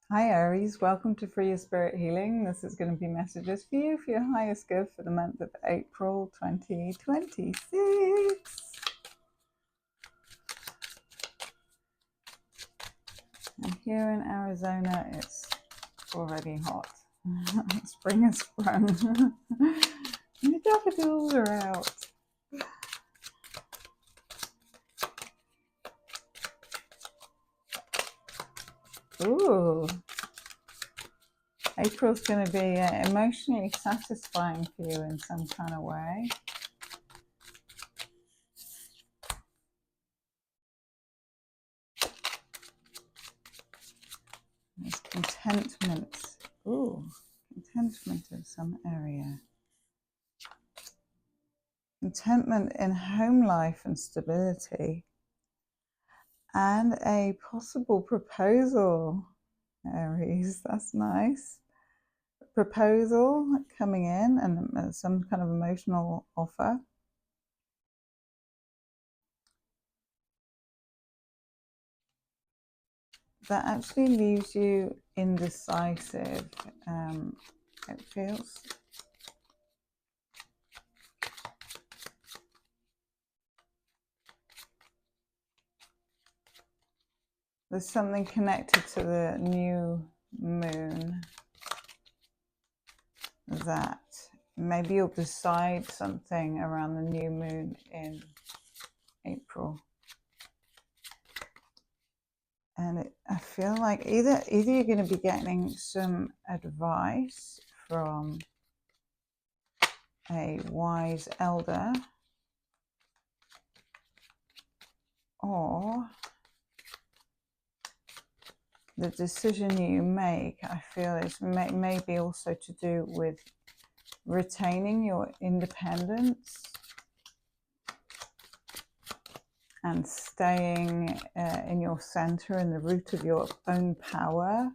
Hi Aries, welcome to Free Your Spirit Healing. This is going to be messages for you for your highest good for the month of April 2026. And here in Arizona, it's already hot. Spring has sprung. And the daffodils are out. Ooh. April's going to be emotionally satisfying for you in some kind of way. There's contentment. Ooh, contentment in some area. Contentment in home life and stability. And a possible proposal, Aries. That's nice. Proposal coming in and some kind of emotional offer. That actually leaves you indecisive, it feels. There's something connected to the new moon that maybe you'll decide something around the new moon in April. And I feel like either you're going to be getting some advice from a wise elder, or the decision you make, I feel, is maybe also to do with retaining your independence and staying in your center, in the root of your own power,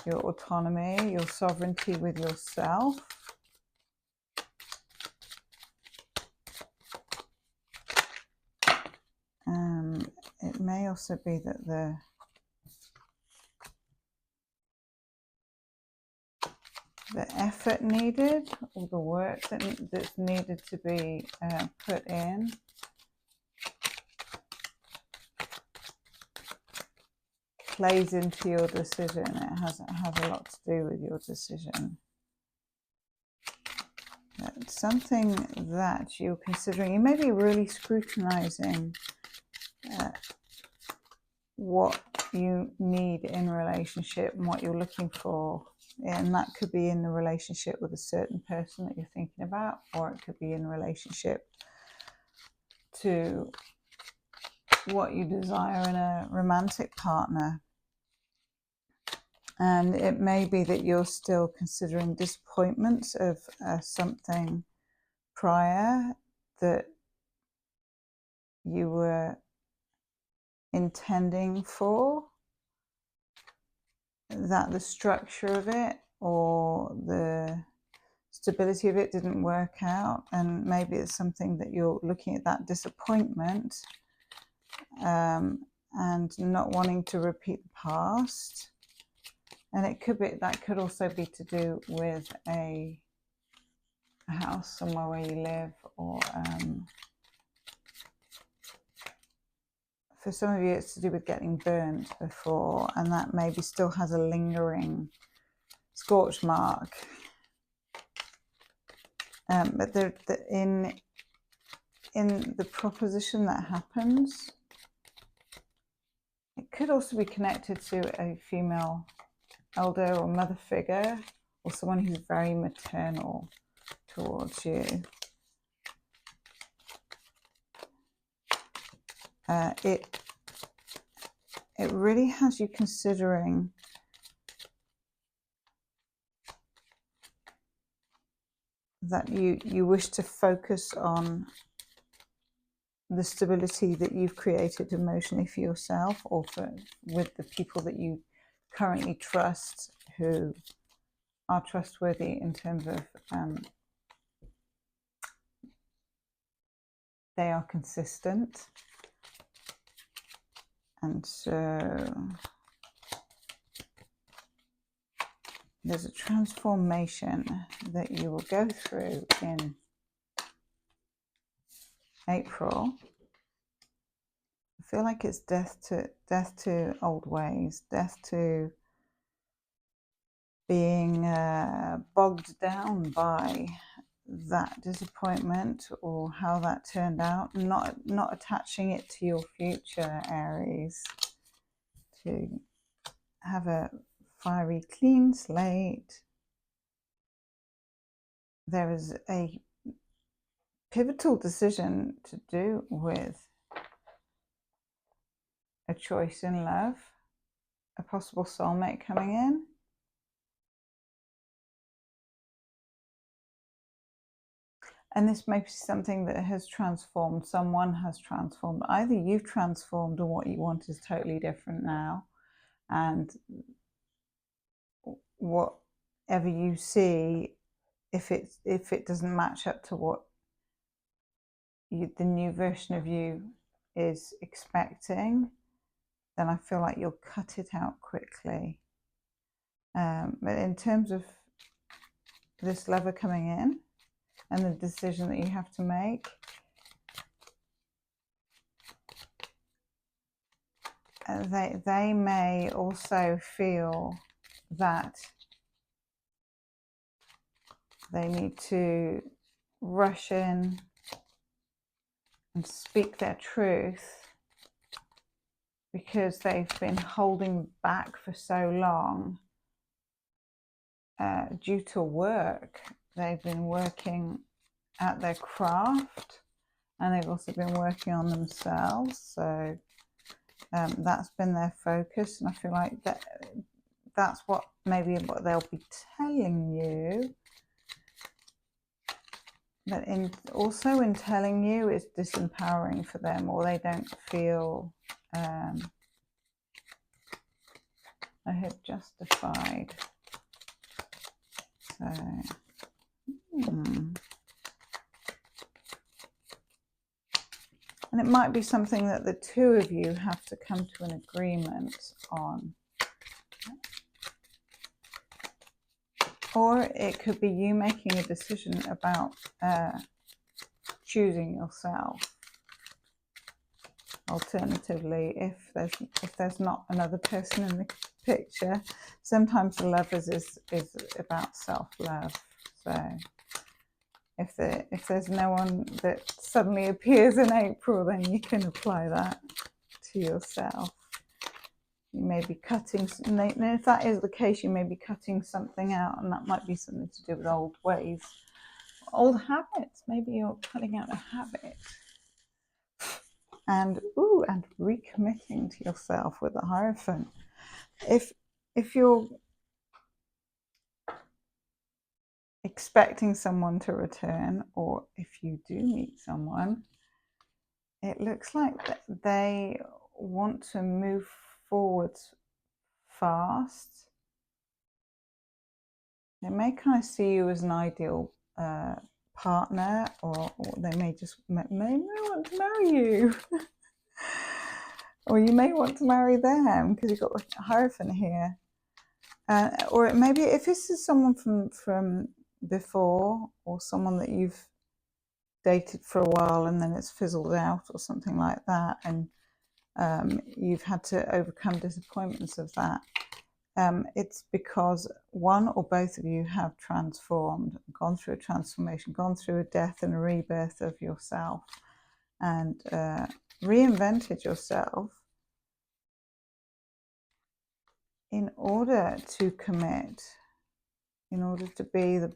your autonomy, your sovereignty with yourself. It may also be that the effort needed, or the work that's needed to be put in, plays into your decision. It has a lot to do with your decision. It's something that you're considering. You may be really scrutinizing what you need in a relationship and what you're looking for. And that could be in the relationship with a certain person that you're thinking about, or it could be in relationship to what you desire in a romantic partner. And it may be that you're still considering disappointments of something prior that you were intending for, that the structure of it or the stability of it didn't work out. And maybe it's something that you're looking at, that disappointment, and not wanting to repeat the past. And it could be, that could also be to do with a house somewhere where you live, or for some of you it's to do with getting burnt before, and that maybe still has a lingering scorch mark. But in the proposition that happens, it could also be connected to a female elder or mother figure, or someone who's very maternal towards you. It really has you considering that you wish to focus on the stability that you've created emotionally for yourself, or with the people that you currently trust, who are trustworthy in terms of they are consistent. And so there's a transformation that you will go through in April. I feel like it's death to old ways, death to being bogged down by that disappointment or how that turned out, not attaching it to your future, Aries, to have a fiery clean slate. There is a pivotal decision to do with a choice in love, a possible soulmate coming in. And this may be something that has transformed, someone has transformed. Either you've transformed or what you want is totally different now. And whatever you see, if it doesn't match up to what the new version of you is expecting, then I feel like you'll cut it out quickly. But in terms of this lover coming in and the decision that you have to make, they may also feel that they need to rush in and speak their truth because they've been holding back for so long due to work. They've been working at their craft and they've also been working on themselves. So that's been their focus, and I feel like that's what they'll be telling you. But also in telling you, it's disempowering for them, or they don't feel I hope justified. So and it might be something that the two of you have to come to an agreement on. Or it could be you making a decision about choosing yourself. Alternatively, if there's not another person in the picture, sometimes the lovers is about self-love. So if there's no one that suddenly appears in April, then you can apply that to yourself. You may be cutting, and if that is the case, you may be cutting something out, and that might be something to do with old ways, old habits. Maybe you're cutting out a habit and recommitting to yourself with the Hierophant. If you're expecting someone to return, or if you do meet someone, it looks like that they want to move forward fast. They may kind of see you as an ideal partner, or they may want to marry you. Or you may want to marry them because you've got the Hierophant here. Or maybe if this is someone from before, or someone that you've dated for a while and then it's fizzled out or something like that, and you've had to overcome disappointments of that, it's because one or both of you have transformed, gone through a transformation, gone through a death and a rebirth of yourself, and reinvented yourself in order to commit, in order to be the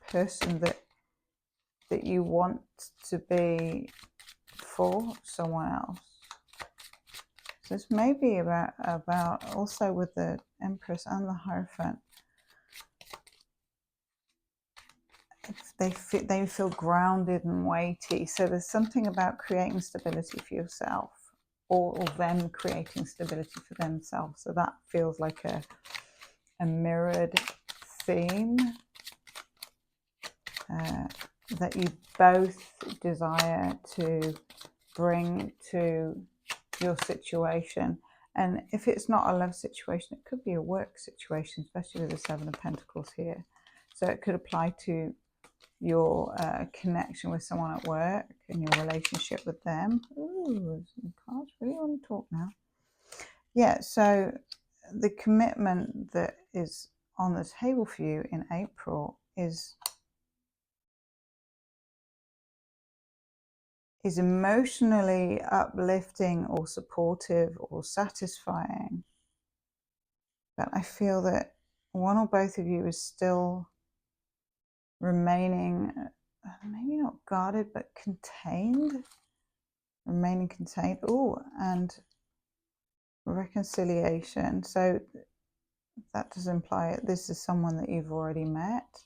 person that you want to be for someone else. So this may be about also with the Empress and the Hierophant. They feel grounded and weighty. So there's something about creating stability for yourself, or them creating stability for themselves. So that feels like a mirrored theme that you both desire to bring to your situation. And if it's not a love situation, it could be a work situation, especially with the Seven of Pentacles here. So it could apply to your connection with someone at work and your relationship with them. Ooh, some cards really want to talk now. Yeah, so the commitment that is on the table for you in April is emotionally uplifting or supportive or satisfying. But I feel that one or both of you is still remaining, maybe not guarded, but contained. Remaining contained. Oh, and reconciliation. So that does imply this is someone that you've already met.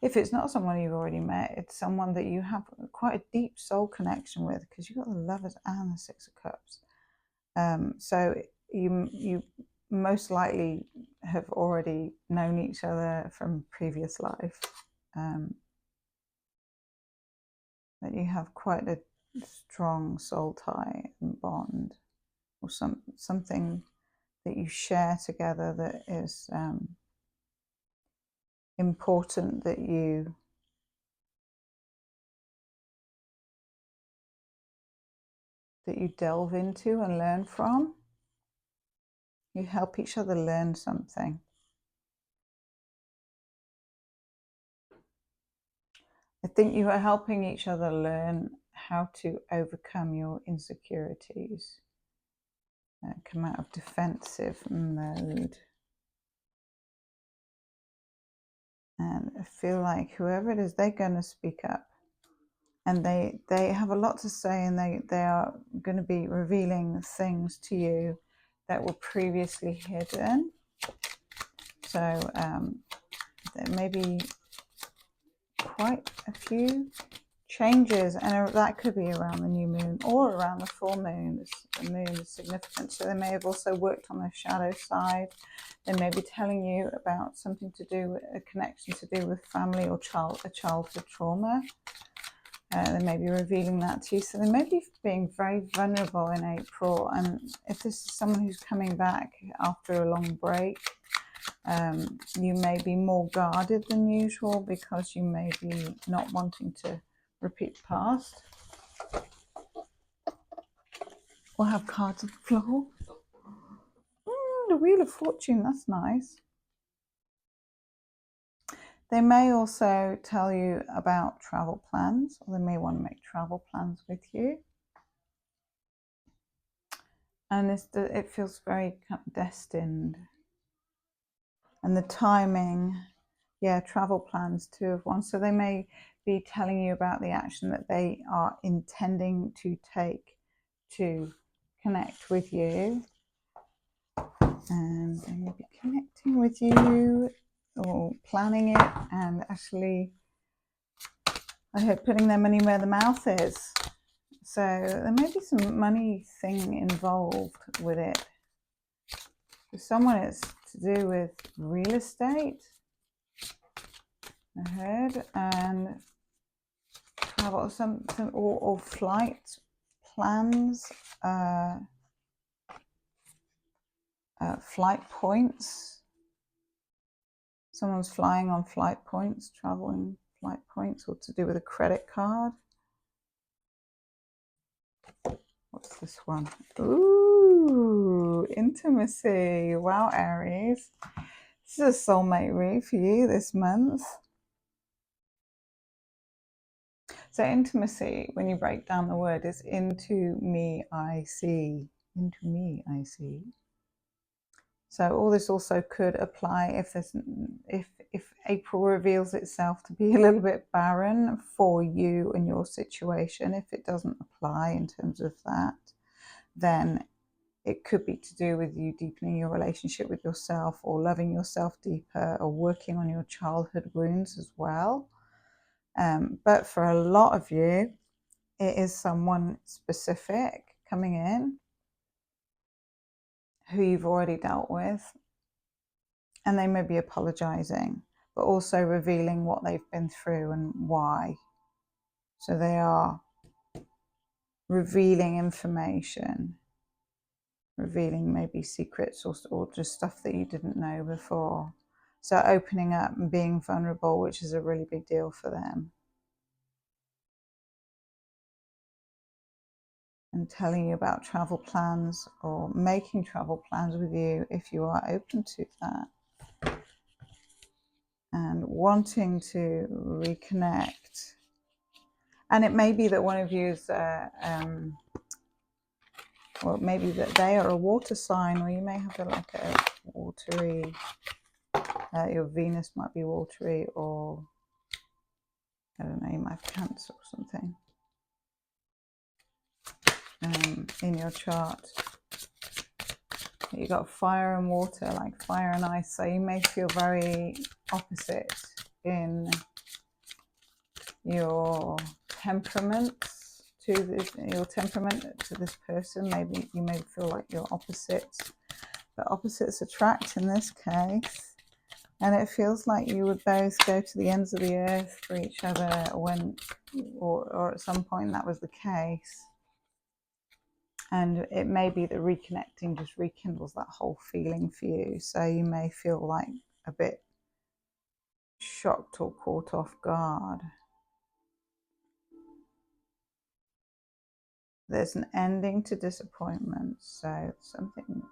If it's not someone you've already met, it's someone that you have quite a deep soul connection with, because you've got the Lovers and the Six of Cups. So you most likely have already known each other from previous life. That you have quite a strong soul tie and bond, or something that you share together that is important, that you delve into and learn from. You help each other learn something. I think you are helping each other learn how to overcome your insecurities, come out of defensive mode. And I feel like whoever it is, they're going to speak up. And they have a lot to say, and they are going to be revealing things to you that were previously hidden. So there may be quite a few changes, and that could be around the new moon or around the full moon. The moon is significant, so they may have also worked on their shadow side. They may be telling you about something to do with a connection to do with family or a childhood trauma. They may be revealing that to you. So they may be being very vulnerable in April. And if this is someone who's coming back after a long break, you may be more guarded than usual, because you may be not wanting to repeat the past. We'll have cards on the floor. The Wheel of Fortune, that's nice. They may also tell you about travel plans, or they may want to make travel plans with you. And it feels very kind of destined. And the timing, yeah, travel plans, 2 of Wands. So they may be telling you about the action that they are intending to take to connect with you. And they may be connecting with you or planning it, and actually, I hope, putting their money where the mouth is. So there may be some money thing involved with it. For someone, it's to do with real estate, I heard, and travel, something, or flight plans, flight points. Someone's flying on flight points, traveling flight points, or to do with a credit card. What's this one? Ooh, intimacy. Wow, Aries. This is a soulmate read for you this month. So intimacy, when you break down the word, is into me I see. Into me I see. So all this also could apply if April reveals itself to be a little bit barren for you and your situation. If it doesn't apply in terms of that, then it could be to do with you deepening your relationship with yourself, or loving yourself deeper, or working on your childhood wounds as well. But for a lot of you, it is someone specific coming in who you've already dealt with, and they may be apologizing, but also revealing what they've been through and why. So they are revealing information, revealing maybe secrets or just stuff that you didn't know before. So opening up and being vulnerable, which is a really big deal for them. And telling you about travel plans or making travel plans with you if you are open to that. And wanting to reconnect. And it may be that one of you is, well, maybe that they are a water sign, or you may have like a watery, your Venus might be watery, or I don't know, you might have Cancer or something in your chart. You got fire and water, like fire and ice, so you may feel very opposite in your temperament to this person. Maybe you may feel like you're opposites, but opposites attract in this case. And it feels like you would both go to the ends of the earth for each other or at some point that was the case. And it may be that reconnecting just rekindles that whole feeling for you. So you may feel like a bit shocked or caught off guard. There's an ending to disappointment. So something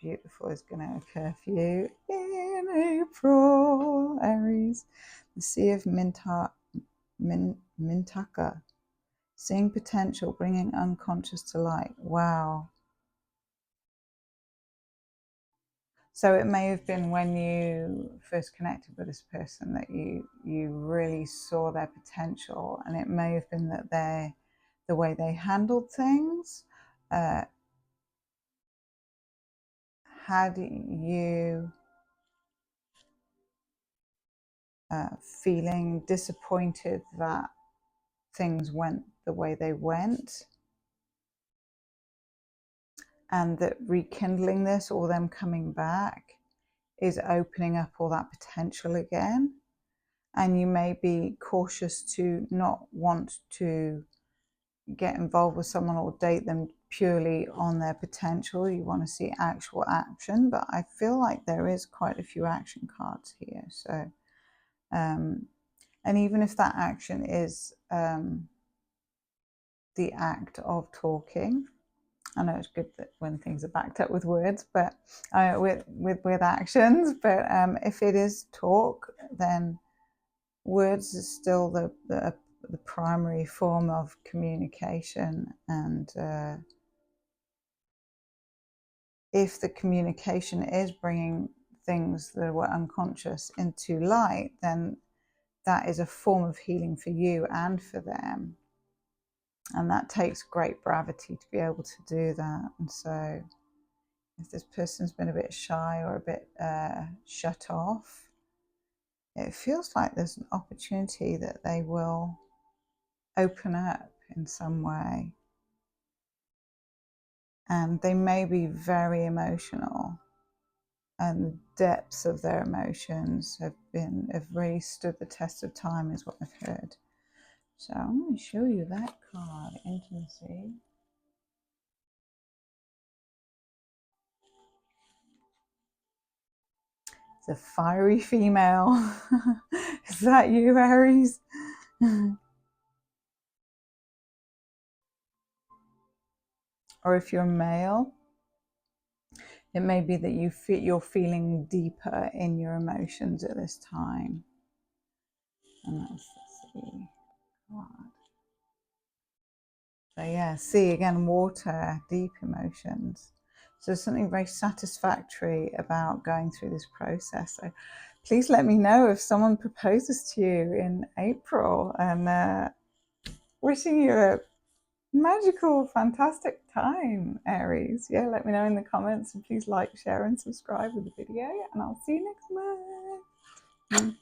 beautiful is going to occur for you in April, Aries. The Sea of Mintaka. Seeing potential, bringing unconscious to light. Wow. So it may have been when you first connected with this person that you really saw their potential, and it may have been that the way they handled things had you feeling disappointed that things went the way they went, and that rekindling this or them coming back is opening up all that potential again. And you may be cautious to not want to get involved with someone or date them purely on their potential. You want to see actual action, but I feel like there is quite a few action cards here. So and even if that action is the act of talking, I know it's good that when things are backed up with words, but with actions. But if it is talk, then words is still the primary form of communication. And if the communication is bringing things that were unconscious into light, then that is a form of healing for you and for them. And that takes great bravery to be able to do that. And so if this person's been a bit shy or a bit shut off, it feels like there's an opportunity that they will open up in some way. And they may be very emotional, and the depths of their emotions have really stood the test of time, is what I've heard. So I'm going to show you that card, Intimacy. It's a fiery female. Is that you, Aries? Or if you're male, it may be that you're feeling deeper in your emotions at this time. And that's the sea card. So yeah, sea again, water, deep emotions. So there's something very satisfactory about going through this process. So please let me know if someone proposes to you in April, and wishing you a magical, fantastic time, Aries. Yeah, let me know in the comments, and please like, share, and subscribe with the video, and I'll see you next month.